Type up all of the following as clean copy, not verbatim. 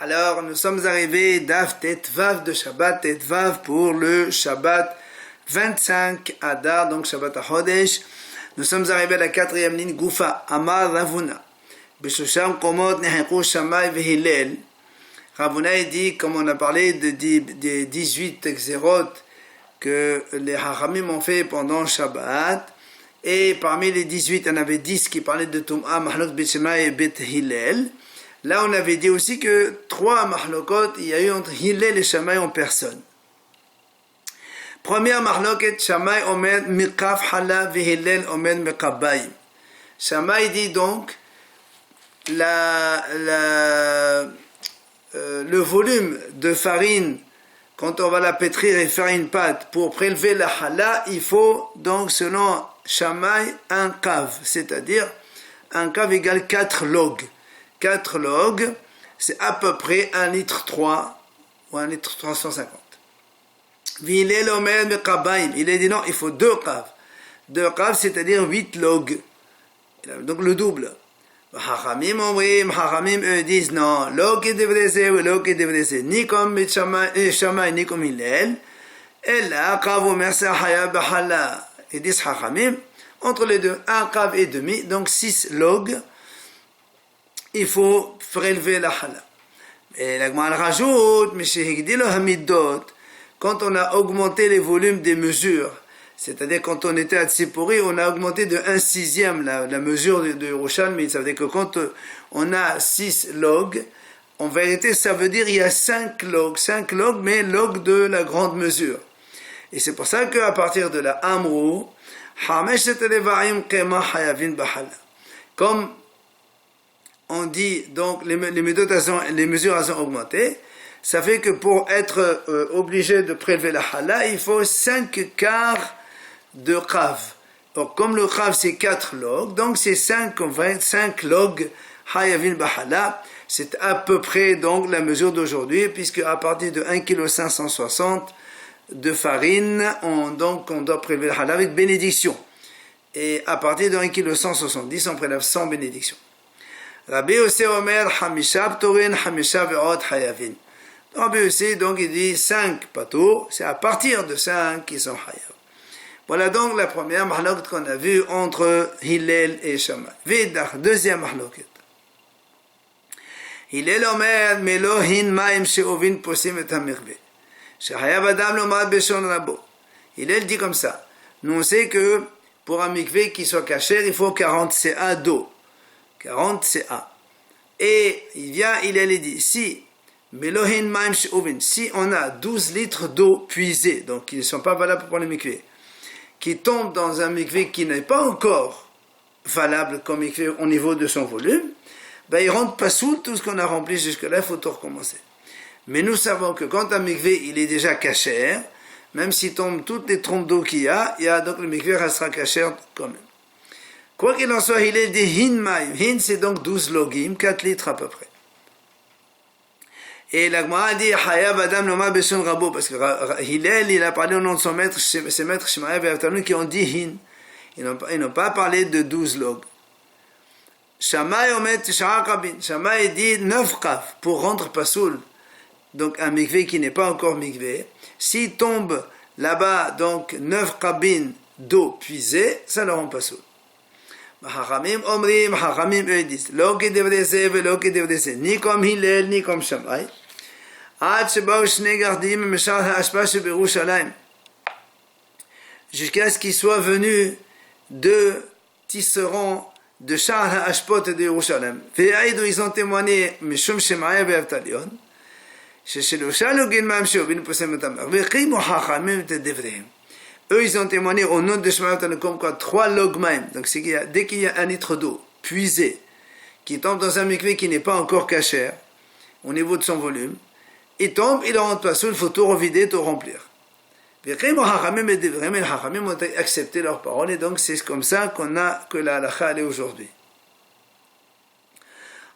Alors, nous sommes arrivés d'Av Tetvav de Shabbat Tetvav pour le Shabbat 25 Adar, donc Shabbat HaChodesh. Nous sommes arrivés à la quatrième ligne, Gufa, Amar Ravuna. Beshosham Komot Neheku Shamay Vehillel. Ravuna dit, comme on a parlé des 18 Xerot que les Hachamim ont fait pendant Shabbat, et parmi les 18, il y en avait 10 qui parlaient de Tum'a, Mahlok Bet Shemay et Bet Hillel. Là, on avait dit aussi que 3 mahlokot, il y a eu entre Hillel et Shammai en personne. Première mahloket, Shammai omed miqaf hala ve Hillel omed miqabayim. Shammai dit donc le volume de farine, quand on va la pétrir et faire une pâte, pour prélever la hala, il faut donc selon Shammai un kav, c'est-à-dire un kav égale 4 logs. 4 logs, c'est à peu près 1 litre 3 ou 1 litre 350. Hillel omer meqabayim. Il a dit non, il faut 2 kav. 2 kav, c'est-à-dire 8 logs. Donc le double. Hachamim eux disent non, log est devresé ou log est devresé. Ni comme Shammai, ni comme Hillel. Et là, kav omer sahaya bahala. Ils disent Hachamim, entre les deux, 1 kav et demi, donc 6 logs. Il faut prélever la hala. Et la Gemara rajoute, quand on a augmenté les volumes des mesures, c'est-à-dire quand on était à Tzipori, on a augmenté de 1/6 la mesure de Yerushalmi, ça veut dire que quand on a 6 logs, en vérité ça veut dire il y a 5 logs, mais logs de la grande mesure. Et c'est pour ça qu'à partir de la Amrou, comme on dit donc les mesures ont augmenté, ça fait que pour être obligé de prélever la hala, il faut 5 quarts de kav. Donc comme le kav c'est 4 logs, donc c'est 5 logs hayavin bahala, c'est à peu près donc la mesure d'aujourd'hui, puisque à partir de 1,560 kg de farine, on doit prélever la hala avec bénédiction. Et à partir de 1,170 kg, on prélève sans bénédiction. Rabbi Yossé Omer, Hamisha Ptorin, Hamisha Ve'ot Hayavin. Rabbi Yossé, donc, il dit 5 patours, c'est à partir de 5 qui sont Hayav. Voilà donc la première mahloket qu'on a vue entre Hillel et Shammai. Vidach, deuxième mahloket. Hillel Omer, Melohin Maim She'ovin Posim et Hamirve. She'hayav Adam Lomad Beshon Rabo. Hillel dit comme ça. Nous on sait que pour un mikvé qui soit caché, il faut 40 CA d'eau. 40 CA. Et il dit, si on a 12 litres d'eau puisée, donc qui ne sont pas valables pour le mikvé, qui tombent dans un mikvé qui n'est pas encore valable comme mikvé au niveau de son volume, ben il rentre pas sous tout ce qu'on a rempli jusque-là, il faut tout recommencer. Mais nous savons que quand un mikvé il est déjà cachère, même s'il tombe toutes les trompes d'eau qu'il y a, donc le mikvé restera cachère quand même. Quoi qu'il en soit, il est des hin maïm. Hin, c'est donc 12 logim, 4 litres à peu près. Et la Gemara dit, Hayav Adam Loma Beshon Rabo, parce que Hillel, il a parlé au nom de ses maîtres Shemaya et Avtalon qui ont dit hin. Ils n'ont pas parlé de 12 logs. Shammai omet Shara Kabin. Shammai dit 9 kaf pour rendre pasoul. Donc un mikvé qui n'est pas encore mikvé. S'il tombe là-bas, donc 9 kabines d'eau puisée, ça le rend pasoul. Hachamim omrim, Hachamim eux disent, lo kedevdese ve lo kedevdese, ni comme Hillel, ni comme Shammai. Ad shebaou shnei gardim meshar ha'ashpa sheberushalayim. Jusqu'à ce qu'ils soient venus 2 tisserands de Shar ha'ashpot de Yerushalayim. Ve'aïdou, ils ont témoigné, meshum Shemaya ve'avtalion, sheshelosha login ma'am she'ovin posem etamar, ve'chimu Hachamim tedevrehem. Eux, ils ont témoigné au nom de Shemaya comme quoi 3 logmaim, donc c'est dès qu'il y a 1 litre d'eau puisée, qui tombe dans un mikvé qui n'est pas encore cachère, au niveau de son volume, il tombe, il rentre pas sous, il faut tout revider, tout remplir. Les Hachamim ont accepté leurs paroles, et donc c'est comme ça que la halakha est aujourd'hui.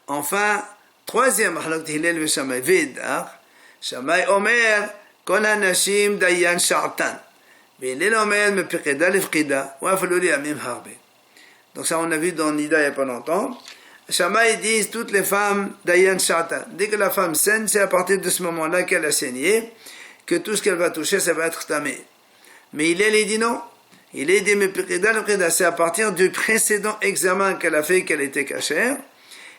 Enfin, troisième halakha de Hillel et Shammai, Vidach, Shammai Omer, Kol hanashim dayan sha'atan. Donc ça on a vu dans Nida il n'y a pas longtemps, Shammai disent toutes les femmes Dayan Shatan. Dès que la femme saigne, c'est à partir de ce moment-là qu'elle a saigné, que tout ce qu'elle va toucher, ça va être tamé. Mais il dit non. Il dit, mais c'est à partir du précédent examen qu'elle a fait qu'elle était cachère.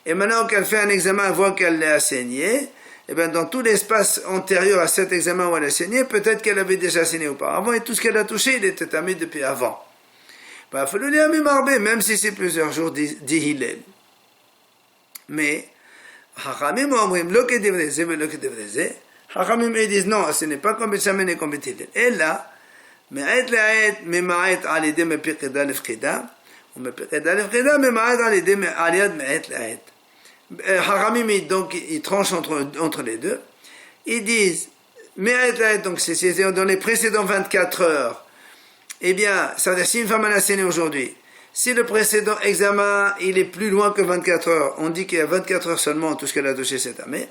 Et maintenant qu'elle fait un examen, elle voit qu'elle a saigné. Et bien, dans tout l'espace antérieur à cet examen où elle a saigné, peut-être qu'elle avait déjà saigné auparavant, et tout ce qu'elle a touché, il était tamé depuis avant. Il faut le dire à même si c'est plusieurs jours, dit Hillel. Mais, Hachamim ils disent non, ce n'est pas comme Shammai et comme Hillel. Et là, מעט לעט ממעט על ידי מפקדה לפקידה ומפקדה לפקידה ממעט על ידי עליית מעט לעט. Haramim, donc ils tranchent entre les deux. Ils disent מעט לעט, donc c'est dans les précédents 24 heures. Eh bien, ça veut dire si une femme a saigné aujourd'hui, si le précédent examen il est plus loin que 24 heures, on dit qu'il y a 24 heures seulement tout ce qu'elle a touché cette année.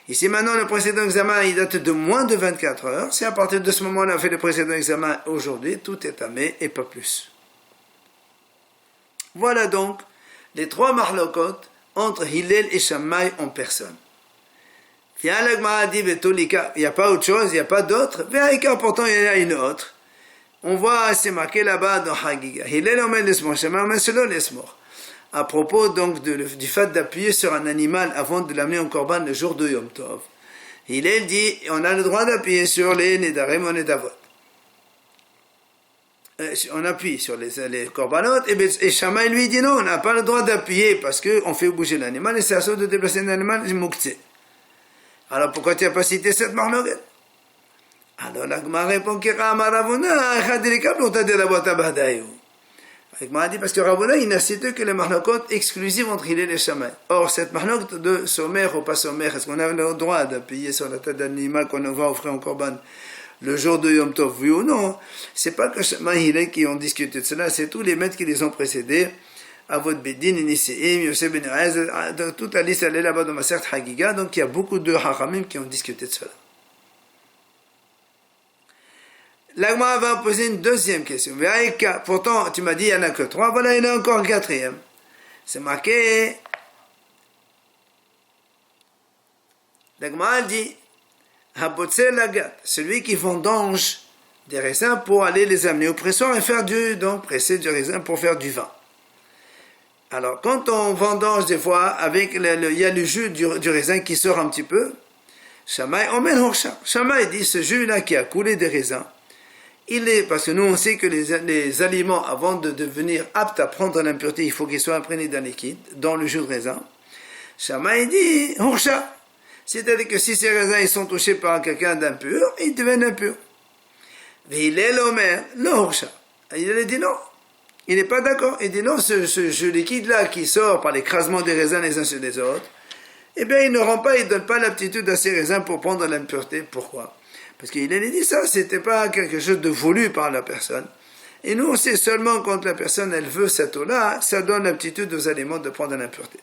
Ici maintenant le précédent examen il date de moins de 24 heures, c'est à partir de ce moment là on a fait le précédent examen aujourd'hui, tout est tamé et pas plus. Voilà donc les trois mahlokot entre Hillel et Shammai en personne. Il n'y a pas autre chose, il n'y a pas d'autre, pourtant il y en a une autre. On voit, c'est marqué là-bas dans Hagiga. Hillel omer l'esmor, Shammai omer shelo l'esmor. À propos donc du fait d'appuyer sur un animal avant de l'amener en korban le jour de Yom Tov. Il dit, on a le droit d'appuyer sur les nedarim ou nedavot. On appuie sur les korbanot, et Shammai lui dit non, on n'a pas le droit d'appuyer parce qu'on fait bouger l'animal et c'est à soi de déplacer l'animal, c'est mouktsé. Alors pourquoi tu n'as pas cité cette marloquette? Alors la Gemara répond que Ravuna, Chadilika, pour t'aider la boîte à Badaïou. Il m'a dit parce que Ravuna il n'a cité que les mahlokot exclusives entre Hillel et Shammai. Or cette mahlokot de sommer ou pas sommer, est-ce qu'on a le droit d'appuyer sur la tête d'animal qu'on va offrir en korban le jour de Yom Tov, oui ou non? C'est pas que Shammai et Hillel qui ont discuté de cela, c'est tous les maîtres qui les ont précédés. Avot Bedin, Niseim, Yosef Ben Erez, toute la liste elle est là-bas dans ma certes Hagiga, donc il y a beaucoup de Hachamim qui ont discuté de cela. L'Agma va poser une deuxième question. Pourtant, tu m'as dit, il n'y en a que trois. Voilà, il y en a encore un quatrième. C'est marqué. L'Agma dit, celui qui vendange des raisins pour aller les amener au pressoir et faire presser du raisin pour faire du vin. Alors, quand on vendange des fois, il y a le jus du raisin qui sort un petit peu. Shammai dit, ce jus-là qui a coulé des raisins, parce que nous on sait que les aliments, avant de devenir aptes à prendre l'impureté, il faut qu'ils soient imprégnés d'un liquide, dans le jus de raisin. Shammai dit, Horsha. C'est-à-dire que si ces raisins ils sont touchés par quelqu'un d'impur, ils deviennent impurs. Hillel Omer, le Horsha. Il dit non. Il n'est pas d'accord. Il dit non, ce jus liquide-là qui sort par l'écrasement des raisins les uns sur les autres, eh bien il ne donne pas l'aptitude à ces raisins pour prendre l'impureté. Pourquoi? Parce qu'il a dit ça, c'était pas quelque chose de voulu par la personne. Et nous, on sait seulement quand la personne, elle veut cette eau-là, ça donne l'aptitude aux aliments de prendre l'impureté.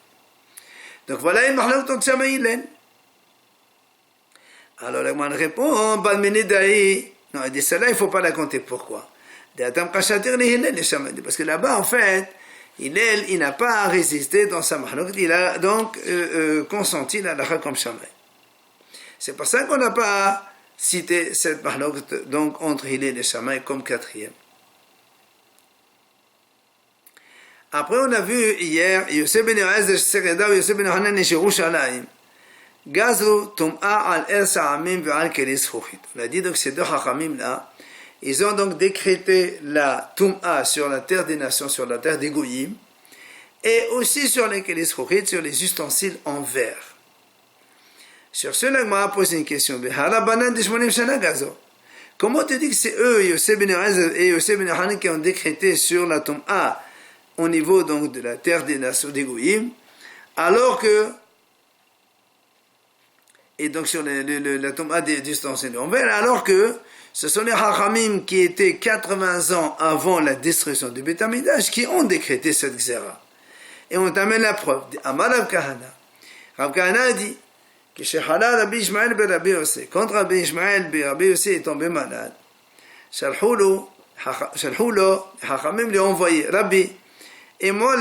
Donc voilà une marloque entre Shammai et Hillel. Alors la Gemara répond, non, il dit celle-là, il ne faut pas la compter. Pourquoi? Parce que là-bas, en fait, Hillel, il n'a pas résisté dans sa marloque, il a donc consenti la halakha comme Shammai. C'est pour ça qu'on n'a pas citer cette mahlokot donc entre Hillel et Shammai comme quatrième. Après on a vu hier Yosef ben Erez de Sereda et Yosef ben Hanan de Yerushalayim Gazru Tum'a al El Sa'amim ve'al Kelis Chuchit. On a dit donc ces deux Chachamim là, ils ont donc décrété la Tum'a sur la terre des nations, sur la terre des Goyim, et aussi sur les Kelis Chuchit, sur les ustensiles en verre. Sur cela, je m'a posé une question. Comment tu dis que c'est eux, Yosef ben Erez et Yosef ben Hanan, qui ont décrété sur la Tum'a au niveau donc de la terre des nations des Goyim, alors que, et donc sur la Tum'a des ustensiles en verre, alors que ce sont les Hachamim qui étaient 80 ans avant la destruction du Beit HaMikdash qui ont décrété cette Xéra. Et on t'amène la preuve. Amar Rav Kahana. Rav Kahana a dit, כשחלה רבי ישמעאל ברבי יוסי, quand רבי ישמעאל ברבי יוסי est tombé malade, שלחו לו, חכמים lui ont envoyé, רבי, Et moi,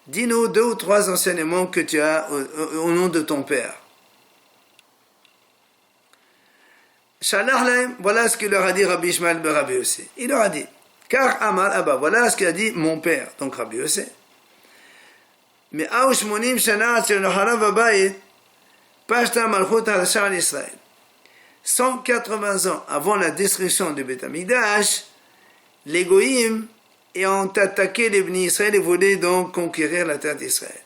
dis-nous 2 ou 3 enseignements que tu as au nom de ton père. Voilà ce qu'il leur a dit Rabbi Ishmael ben Rabbi Yossé. Il leur a dit, car Amar Abba, voilà ce qu'il a dit mon père, donc Rabbi Yossé. Mais 80 shana shel Noharav Abayit, Pashta Malchut al Sha'ar Israël. 180 ans avant la destruction du Beth Amikdash, les Goïm ont attaqué les Bnei Israël et voulaient donc conquérir la terre d'Israël.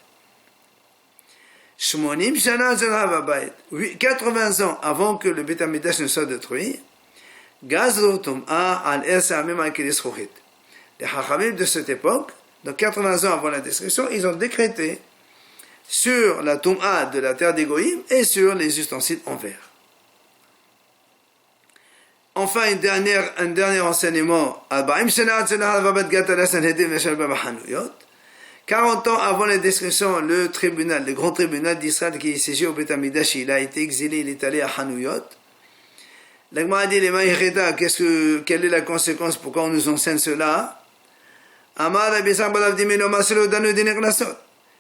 80 ans avant que le Beth Amikdash ne soit détruit, les Chachamim de cette époque, donc 80 ans avant la destruction, ils ont décrété sur la Toum'a de la terre des Goïm et sur les ustensiles en verre. Enfin, un dernier enseignement. 40 ans avant la destruction, le grand tribunal d'Israël qui est siégé au Beth Amikdash, il a été exilé, il est allé à Hanouyot. L'Agma a dit, quelle est la conséquence, pourquoi on nous enseigne cela?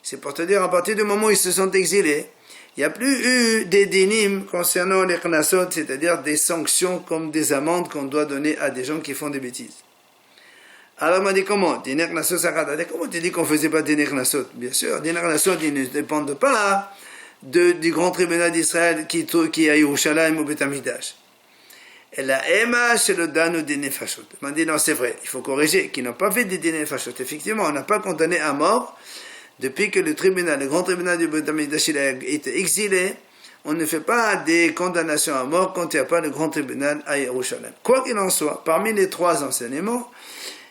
C'est pour te dire, à partir du moment où ils se sont exilés, il n'y a plus eu des dinim concernant les knasot, c'est-à-dire des sanctions comme des amendes qu'on doit donner à des gens qui font des bêtises. Alors on m'a dit comment? Diner knasot sakata. Comment tu dis qu'on ne faisait pas diner knasot? Bien sûr, diner knasot, ils ne dépendent pas du grand tribunal d'Israël qui est à Yerushalayim au Beth Amikdash. Et la Ema, c'est le danu diner fashot. On m'a dit non, c'est vrai, il faut corriger, qu'ils n'ont pas fait des diner fashot. Effectivement, on n'a pas condamné à mort. Depuis que le grand tribunal du Beth Amikdash a été exilé, on ne fait pas des condamnations à mort quand il n'y a pas le grand tribunal à Yerushalayim. Quoi qu'il en soit, parmi les 3 enseignements,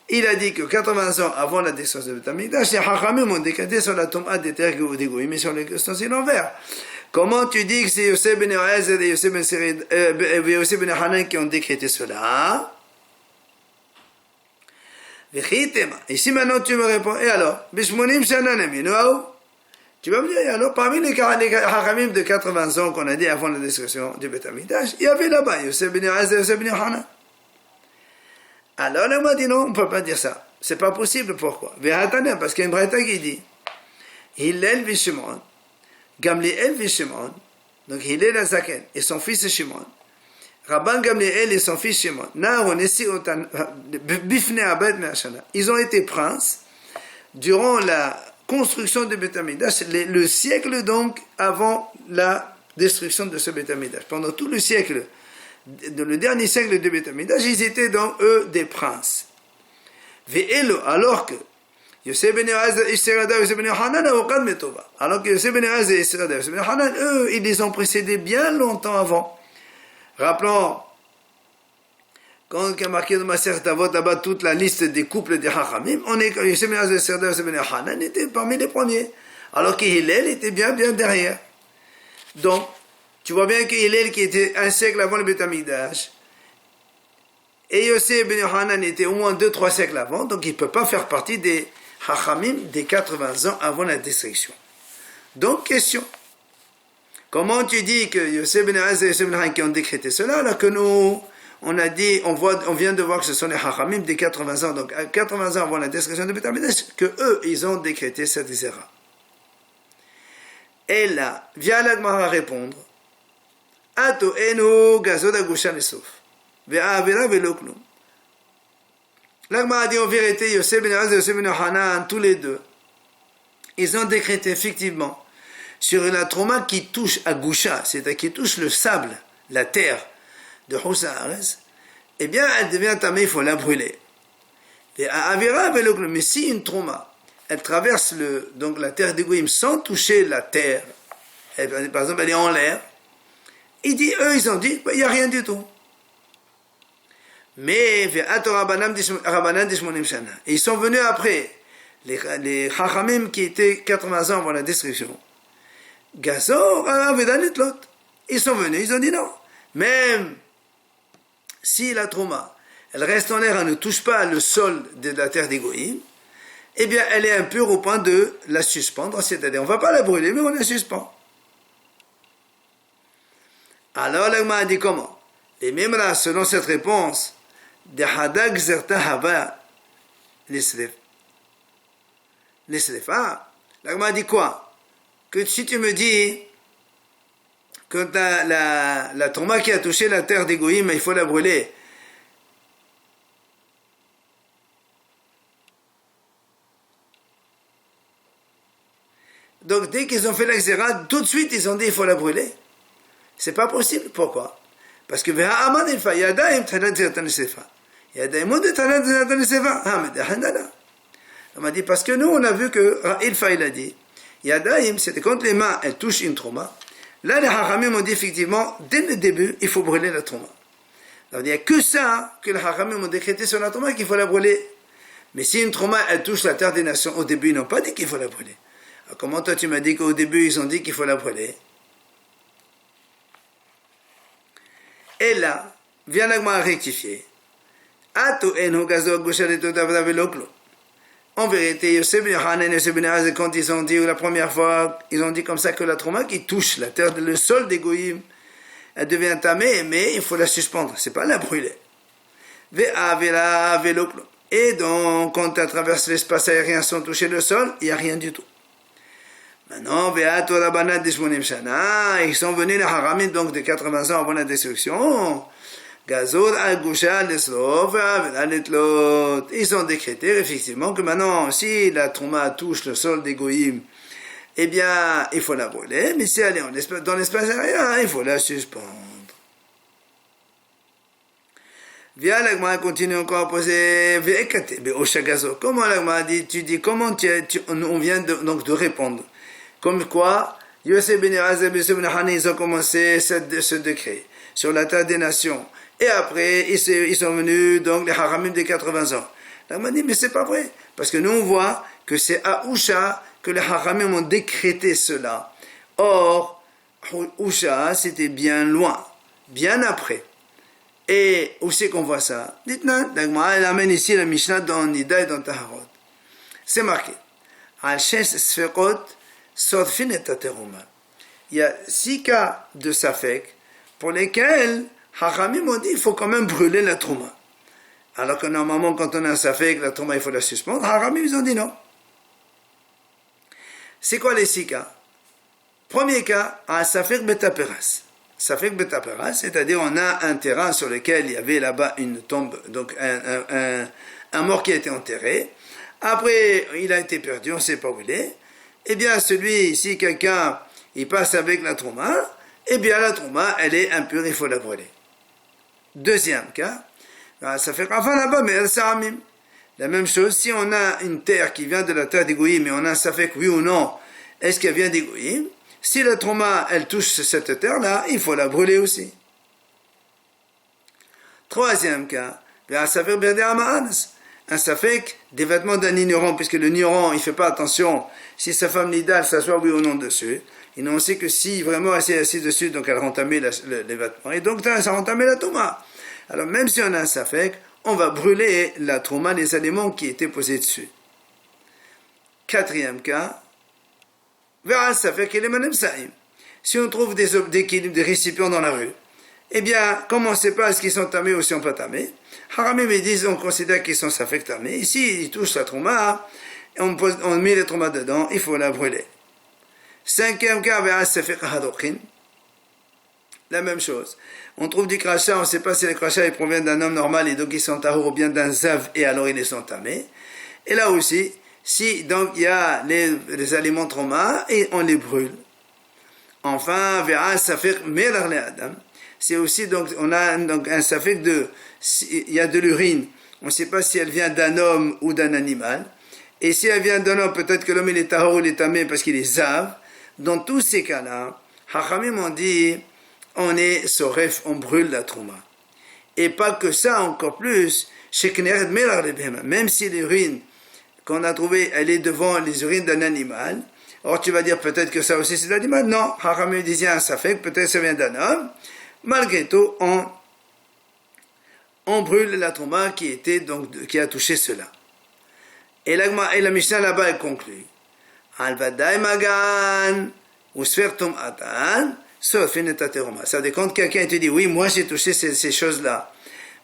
il a dit que 80 ans avant la destruction du Beth Amikdash, les Chachamim ont décrété sur la Toum'a des terres des Goïm et sur les ustensiles en verre. Comment tu dis que c'est Yosef ben Yoazer et Yosef ben Hanan qui ont décrété cela? Et si maintenant tu me réponds, et alors, tu vas me dire, et alors, parmi les Chachamim de 80 ans qu'on a dit avant la destruction du Beth Amikdash, il y avait là-bas Yosef ben Yoazer et Yosef ben Hanan. Alors, là, on m'a dit non, on ne peut pas dire ça. C'est pas possible, pourquoi? Parce qu'il y a une braïta qui dit, Hillel v'Shimon, Gamliel v'Shimon, donc Hillel Azaken et son fils Shimon, Rabban Gamliel et son fils Shimon, ils ont été princes durant la construction du Beth Amikdash, le siècle donc avant la destruction de ce Beth Amikdash. Pendant tout le siècle, le dernier siècle du Beth Amikdash, ils étaient donc eux des princes. Alors que Yosef ben Yoazer, Isserada, Yosef ben Hanan, alors que Yosef ben Yoazer, Isserada, Yosef ben Hanan, eux, ils les ont précédés bien longtemps avant. Rappelons, quand il y a marqué dans ma Masechet Avot là-bas toute la liste des couples des Chachamim, on est Yosef ben Yoazer, Isserada, Yosef ben Hanan étaient parmi les premiers, alors que Hillel était bien derrière. Donc, tu vois bien que Hillel qui était un siècle avant le Beth Amikdash, et Yosef ben Hanan était au moins 2-3 siècles avant, donc il ne peut pas faire partie des Chachamim des 80 ans avant la destruction. Donc, question. Comment tu dis que Yosef ben Yoazer et Yosef ben Hanan qui ont décrété cela, alors que nous, on a dit, on vient de voir que ce sont les Chachamim des 80 ans, donc 80 ans avant la destruction de Beth Amikdash, que eux, ils ont décrété cette zéra. Et là, vient l'Agmara répondre, Ato enu gazod agusha lesof, ve'avira ve'lo klum. L'Agmara dit en vérité, Yosef ben Yoazer et Yosef ben Hanan, tous les deux, ils ont décrété effectivement sur la trauma qui touche à Gusha, c'est-à-dire qui touche le sable, la terre de Houssaares, eh bien, elle devient tamée, il faut la brûler. Et à Avira, mais si une trauma, elle traverse donc la terre des Goïm sans toucher la terre, par exemple, elle est en l'air, eux, ils ont dit, il n'y a rien du tout. Mais, ils sont venus après, les Chachamim qui étaient 80 ans avant la destruction. Gazor, ils sont venus, ils ont dit non. Même si la trauma, elle reste en l'air, elle ne touche pas le sol de la terre des Goïm, eh bien, elle est impure au point de la suspendre, c'est-à-dire, on ne va pas la brûler, mais on la suspend. Alors, l'Agma a dit comment? Les Memra, selon cette réponse, des Hadag Zerta Haba, l'Isrif. L'Isrifa, l'Agma dit quoi? Que si tu me dis que la trauma qui a touché la terre des Goïm, il faut la brûler. Donc dès qu'ils ont fait la xéra, tout de suite ils ont dit il faut la brûler. C'est pas possible. Pourquoi? Parce que on m'a dit parce que nous on a vu que Ilfa il a dit Yadaim, c'était quand les mains elles touchent une trauma. Là les Haramim ont dit effectivement dès le début il faut brûler la trauma. Alors, il n'y a que ça que les Haramim ont décrété sur la trauma qu'il faut la brûler. Mais si une trauma elle touche la terre des nations, au début ils n'ont pas dit qu'il faut la brûler. Alors, comment toi tu m'as dit qu'au début ils ont dit qu'il faut la brûler? Et là, vient l'agma à rectifier. En vérité, Yosef ben Hanan et Yosef ben Az, quand ils ont dit la première fois, ils ont dit comme ça que la trauma qui touche la terre, le sol des Goïm, elle devient tamée, mais il faut la suspendre, c'est pas la brûler. Et donc, quand elle traverse l'espace aérien sans toucher le sol, il n'y a rien du tout. Maintenant, ils sont venus les Haramim donc de 80 ans avant la destruction. Ils ont décrété effectivement que maintenant, si la trauma touche le sol des Goïm, eh bien, il faut la brûler, mais si elle est dans l'espace aérien, il faut la suspendre. Viens, l'agma continue encore à poser. Comment l'agma dit? Tu dis comment on vient de répondre. Comme quoi, Yosef ben Eraz et Yosef ben Hanan, ils ont commencé ce décret sur la terre des nations. Et après, ils sont venus, donc, les Haramim de 80 ans. Là, on m'a dit, mais c'est pas vrai. Parce que nous, on voit que c'est à Usha que les Haramim ont décrété cela. Or, Usha, c'était bien loin, bien après. Et où c'est qu'on voit ça? Dites-nous, elle amène ici la Mishnah dans Nida et dans Taharot. C'est marqué. Al-Shesh Sfekot, Sodfin et Tateruma. Il y a 6 cas de Safek pour lesquels Haramim ont dit il faut quand même brûler la trauma. Alors que normalement, quand on a un Safek, la trauma, il faut la suspendre. Haramim, ils ont dit non. C'est quoi les 6 cas? Premier cas, un Safek Betaperas. Safek Betaperas, c'est-à-dire on a un terrain sur lequel il y avait là-bas une tombe, donc un mort qui a été enterré. Après, il a été perdu, on ne sait pas où il est. Eh bien, si quelqu'un, il passe avec la trauma, eh bien, la trauma, elle est impure, il faut la brûler. Deuxième cas, ça fait enfin là-bas, mais elle s'aramime. La même chose, si on a une terre qui vient de la terre des Goïm, mais on a un safek, oui ou non, est-ce qu'elle vient des Goïm? Si la trauma, elle touche cette terre-là, il faut la brûler aussi. Troisième cas, un safek berdé amanas. Un safek, des vêtements d'un ignorant, puisque le ignorant, il ne fait pas attention si sa femme nidale s'assoit oui ou non dessus. Et non, on sait que si vraiment elle s'est assise dessus, donc elle a entamé les vêtements. Et donc, ça a entamé la trauma. Alors, même si on a un safek, on va brûler la trauma, les aliments qui étaient posés dessus. Quatrième cas, vers un safek et les manem saïm. Si on trouve des récipients dans la rue, eh bien, comme on ne sait pas est-ce qu'ils sont tamés ou s'ils ne sont pas tamés, Haramim ils disent, on considère qu'ils sont safek tamés. Ici, ils touchent la trauma, on met les traumas dedans, il faut la brûler. Cinquième cas, vers un safek hadokhin. La même chose. On trouve du crachat, on ne sait pas si les crachats ils proviennent d'un homme normal et donc ils sont tahour ou bien d'un zav et alors ils sont tamés. Et là aussi, si donc il y a les aliments trauma et on les brûle. Enfin, vers un safek melar le adam. C'est aussi donc on a donc un safek il y a de l'urine. On ne sait pas si elle vient d'un homme ou d'un animal. Et si elle vient d'un homme, peut-être que l'homme il est tahour, il est tamé parce qu'il est zav. Dans tous ces cas-là, Hachamim ont dit on est soref, on brûle la trauma. Et pas que ça, encore plus, même si l'urine qu'on a trouvée, elle est devant les urines d'un animal, or tu vas dire peut-être que ça aussi c'est l'animal. Non, Haramim disait un safek, peut-être ça vient d'un homme. Malgré tout, on brûle la trauma qui a touché cela. Et la Mishnah là-bas, elle conclut. Al-Vadaï Magan, ou Sfertum Atan, ça veut dire quand quelqu'un te dit oui, moi j'ai touché ces choses-là,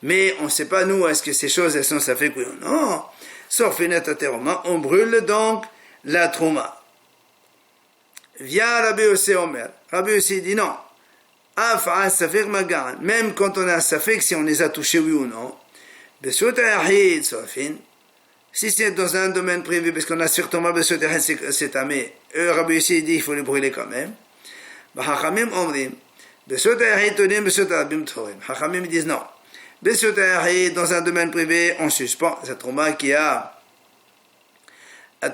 mais on ne sait pas nous est-ce que ces choses elles sont ça fait oui ou non. sorfinet ateroma, on brûle donc la trouma. Vient Rabbi Yossi Omer. Rabbi Yossi dit non. Afa safek magan. Même quand on a un safek, si on les a touchés oui ou non. Besot ayahid sorfin. Si c'est dans un domaine privé, parce qu'on a surtout besot ayahid c'est tamé. Rabbi Yossi dit il faut les brûler quand même. Hachamim omrim. Besot ayahid tonim besot arabim torim. Hachamim disent non. Besot ayahid dans un domaine privé, on suspend cette trouma qui a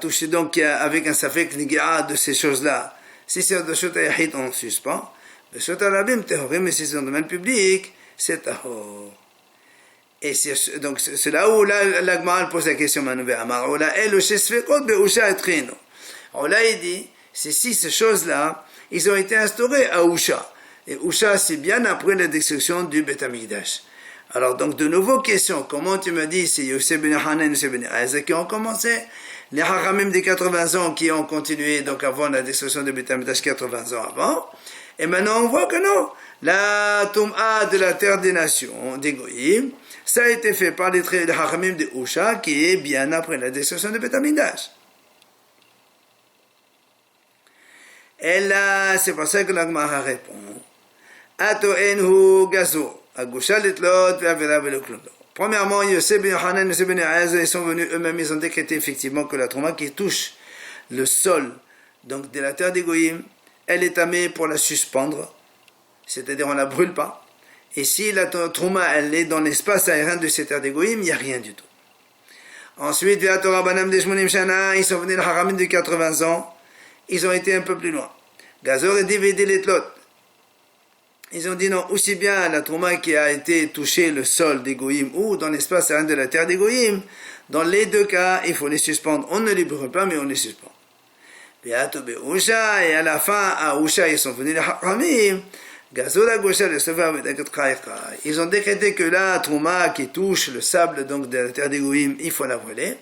touché donc avec un safek nigaa de ces choses-là. Si c'est de Besot ayahid, on suspend. Besot arabim torim, mais si c'est dans le domaine public, c'est tahor. Et c'est donc c'est là où l'Agmaral pose la question Manouvé Amar. Ola el ou shesfekot be'usha etrino. Ola il dit, ces six choses-là, ils ont été instaurés à Usha. Et Usha, c'est bien après la destruction du Beth Amikdash. Alors donc de nouveau question, comment tu me dis c'est Yosef ben Hanan et Yosef ben Aza qui ont commencé, les Hachamim des 80 ans qui ont continué donc avant la destruction du Beth Amikdash 80 ans avant. Et maintenant on voit que non, la Toum'a de la terre des nations, des Goïm, ça a été fait par les Hachamim de Usha qui est bien après la destruction du Beth Amikdash. Et là, c'est pour ça que l'Agmara répond. Ato enhu gazo, agusha litlot ve'avera ve'loklom. Premièrement, Yosef ben Hanan et Yosef ben Aza, ils sont venus eux-mêmes, ils ont décrété effectivement que la trouma qui touche le sol, donc de la terre des Goïm, elle est tamée pour la suspendre, c'est-à-dire on la brûle pas. Et si la trouma, elle est dans l'espace aérien de cette terre des Goïm, il n'y a rien du tout. Ensuite, Ve'atora banam de Shmonim Shana, ils sont venus le Haramim de 80 ans, ils ont été un peu plus loin. Gazor et dividé les tlot. Ils ont dit non, aussi bien la trouma qui a été touchée le sol des Goïm ou dans l'espace aérien de la terre des Goïm, dans les deux cas, il faut les suspendre. On ne les brûle pas, mais on les suspend. Et à la fin, à Usha, ils sont venus les Haramim. Ils ont décrété que la trouma qui touche le sable donc de la terre des Goïm, il faut la brûler.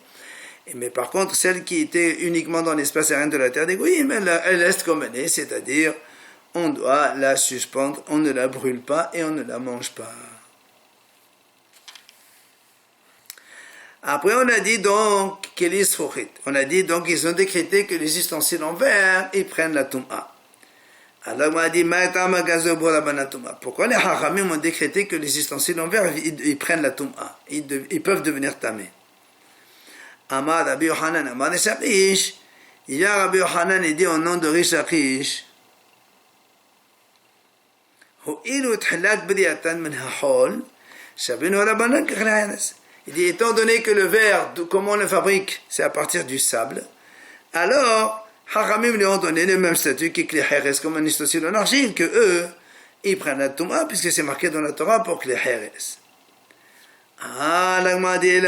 Mais par contre, celle qui était uniquement dans l'espace aérien de la terre des Goïm, elle reste comme elle est, c'est-à-dire on doit la suspendre, on ne la brûle pas et on ne la mange pas. Après, on a dit donc on a dit donc ils ont décrété que les ustensiles en verre, ils prennent la touma. Alors on a dit pourquoi les Hachamim ont décrété que les ustensiles en verre, ils prennent la touma, ils peuvent devenir tamés. Amar Rabbi Yohanan, Amar Rish Lakish. Il y a Rabbi Yohanan, il dit au nom de Rish Lakish. Il dit, étant donné que le verre, comment on le fabrique, c'est à partir du sable, alors, Hachamim lui ont donné le même statut que les Heres, comme un ustensile en argile, que eux, ils prennent la Touma, puisque c'est marqué dans la Torah pour que les Heres. Ah, l'Agma dit,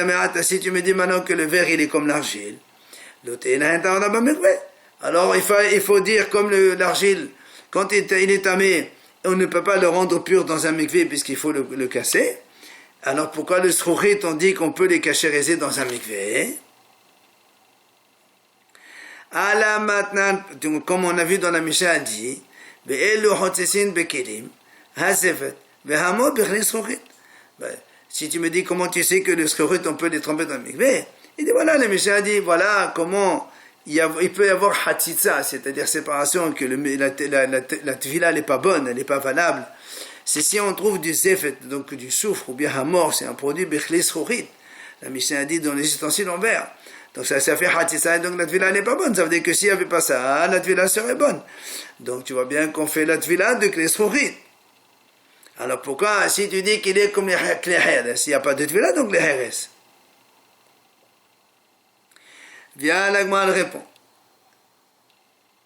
si tu me dis maintenant que le verre il est comme l'argile, alors il faut dire comme l'argile, quand il est tamé, on ne peut pas le rendre pur dans un mikvé puisqu'il faut le casser. Alors pourquoi le srouchit on dit qu'on peut les cachériser dans un mikvé? Alors maintenant, comme on a vu dans la Mishnah dit, si tu me dis comment tu sais que le srouchit on peut les tremper dans le mikvé, il dit voilà, la Mishnah dit voilà comment il peut y avoir hatitza, c'est-à-dire séparation, que la tvila n'est pas bonne, elle n'est pas valable. C'est si on trouve du zefet, donc du soufre, ou bien hamor, c'est un produit bechlis chourit. La Mishnah a dit dans les ustensiles en verre. Donc ça fait hatitza, et donc la tvila n'est pas bonne. Ça veut dire que s'il n'y avait pas ça, la tvila serait bonne. Donc tu vois bien qu'on fait la tvila de klis chourit. Alors pourquoi, si tu dis qu'il est comme les heres, s'il n'y a pas de tvila, donc les heres? Bien, l'Agmal répond.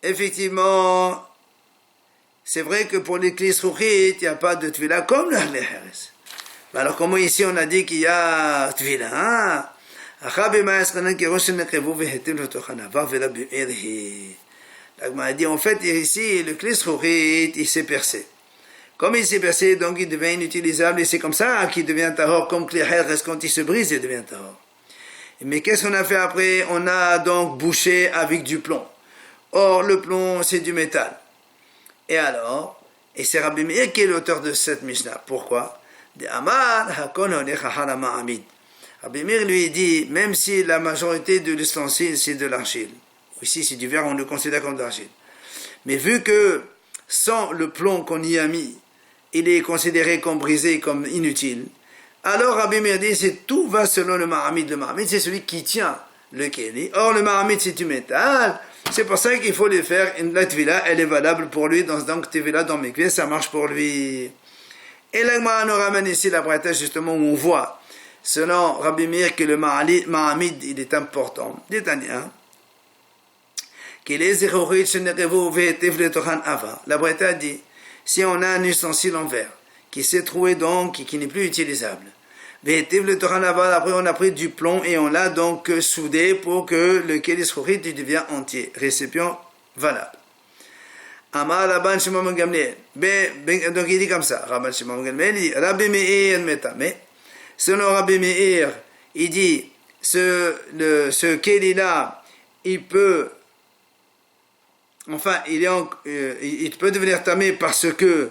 Effectivement, c'est vrai que pour les klis rouchit, il n'y a pas de tvila comme les heres. Alors comment ici on a dit qu'il y a tvila? L'Agmal a dit en fait ici le klis rouchit il s'est percé. Comme il s'est percé, donc il devient inutilisable et c'est comme ça qu'il devient tahor, comme les heres quand il se brise, il devient tahor. Mais qu'est-ce qu'on a fait après? On a donc bouché avec du plomb. Or, le plomb, c'est du métal. Et alors, et c'est Rabbi Meir qui est l'auteur de cette Mishnah. Pourquoi? Rabbi Meir lui dit, même si la majorité de l'ustensile c'est de l'argile, ici c'est du verre, on le considère comme de l'argile, mais vu que sans le plomb qu'on y a mis, il est considéré comme brisé, comme inutile, alors Rabbi Meir dit, tout va selon le mahamid. Le mahamid c'est celui qui tient le keli. Or le mahamid c'est du métal, c'est pour ça qu'il faut le faire. La tvila, elle est valable pour lui, donc tvila dans Mikveh, ça marche pour lui. Et là, nous ramène ici la braïta justement où on voit, selon Rabbi Meir, que le mahamid il est important. Détania. La braïta dit, si on a un ustensile en verre qui s'est trouvé donc et qui n'est plus utilisable, après on a pris du plomb et on l'a donc soudé pour que le kéli schourit devient entier, récipient valable. Amar Rabban Shimon ben Gamliel, donc il dit comme ça, Rabban Shimon ben Gamliel dit, Rabbi Meir metame, selon Rabbi Meir, il dit, ce kéli là, il peut, enfin, il peut devenir tamé parce que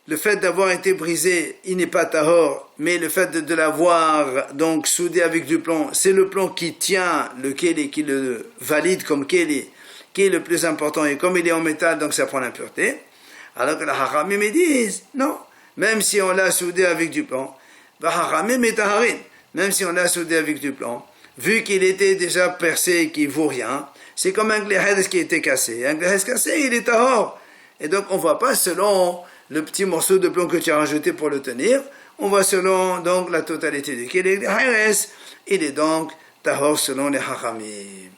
le fait d'avoir été brisé, il n'est pas tahor, mais le fait de l'avoir donc soudé avec du plomb, c'est le plomb qui tient le kéli, qui le valide comme kéli, qui est le plus important, et comme il est en métal, donc ça prend l'impureté. Alors que la haramim me disent, non, même si on l'a soudé avec du plomb, même si on l'a soudé avec du plomb, vu qu'il était déjà percé et qu'il ne vaut rien, c'est comme un glehez qui était cassé. Un glehez cassé, il est tahor. Et donc on ne voit pas selon le petit morceau de plomb que tu as rajouté pour le tenir, on voit selon donc la totalité du kéli. Il est donc tahor selon les haramim.